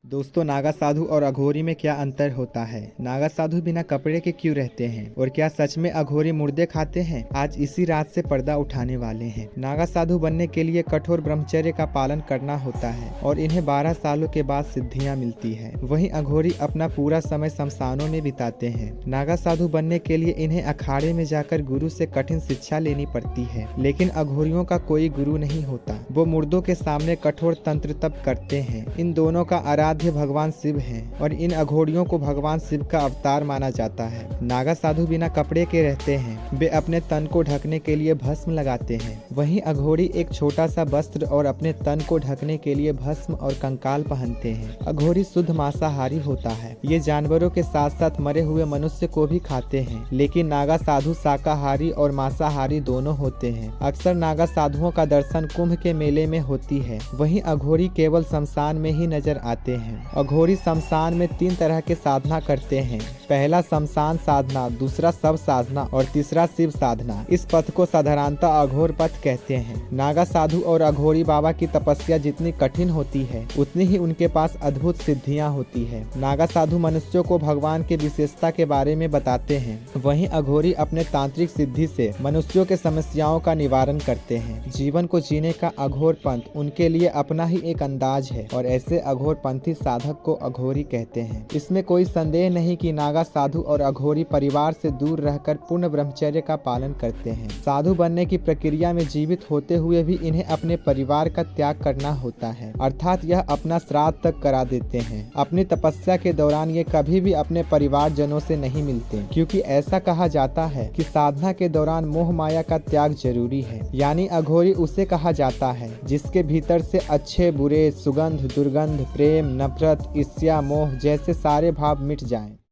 दोस्तों, नागा साधु और अघोरी में क्या अंतर होता है? नागा साधु बिना कपड़े के क्यों रहते हैं और क्या सच में अघोरी मुर्दे खाते हैं? आज इसी रात से पर्दा उठाने वाले हैं। नागा साधु बनने के लिए कठोर ब्रह्मचर्य का पालन करना होता है और इन्हें 12 सालों के बाद सिद्धियां मिलती है। वहीं अघोरी अपना पूरा समय शमशानों में बिताते हैं। नागा साधु बनने के लिए इन्हें अखाड़े में जाकर गुरु से कठिन शिक्षा लेनी पड़ती है, लेकिन अघोरियों का कोई गुरु नहीं होता। वो मुर्दों के सामने कठोर तंत्र तप करते हैं। इन दोनों का आराध्य भगवान शिव हैं और इन अघोरियों को भगवान शिव का अवतार माना जाता है। नागा साधु बिना कपड़े के रहते हैं। वे अपने तन को ढकने के लिए भस्म लगाते हैं। वहीं अघोरी एक छोटा सा वस्त्र और अपने तन को ढकने के लिए भस्म और कंकाल पहनते हैं। अघोरी शुद्ध मांसाहारी होता है। ये जानवरों के साथ साथ मरे हुए मनुष्य को भी खाते हैं, लेकिन नागा साधु शाकाहारी और मांसाहारी दोनों होते हैं। अक्सर नागा साधुओं का दर्शन कुंभ के मेले में होती है। वहीं अघोरी केवल शमशान में ही नजर आते हैं। अघोरी शमशान में 3 तरह के साधना करते हैं। पहला शमशान साधना, दूसरा शव साधना और तीसरा शिव साधना। इस पथ को साधारणतः अघोर पथ कहते हैं। नागा साधु और अघोरी बाबा की तपस्या जितनी कठिन होती है, उतनी ही उनके पास अद्भुत सिद्धियां होती है। नागा साधु मनुष्यों को भगवान के विशेषता के बारे में बताते हैं, वहीं अघोरी अपने तांत्रिक सिद्धि से मनुष्यों के समस्याओं का निवारण करते हैं। जीवन को जीने का अघोर पंथ उनके लिए अपना ही एक अंदाज है और ऐसे अघोर पंथी साधक को अघोरी कहते हैं। इसमें कोई संदेह नहीं कि नागा साधु और अघोरी परिवार से दूर रहकर पूर्ण ब्रह्मचर्य का पालन करते हैं। साधु बनने की प्रक्रिया में जीवित होते हुए भी इन्हें अपने परिवार का त्याग करना होता है, अर्थात यह अपना श्राद्ध तक करा देते हैं। अपनी तपस्या के दौरान ये कभी भी अपने परिवारजनों से नहीं मिलते, क्योंकि ऐसा कहा जाता है कि साधना के दौरान मोह माया का त्याग जरूरी है। यानी अघोरी उसे कहा जाता है जिसके भीतर से अच्छे बुरे, सुगंध दुर्गंध, प्रेम नफरत, ईर्ष्या मोह जैसे सारे भाव मिट जाएं।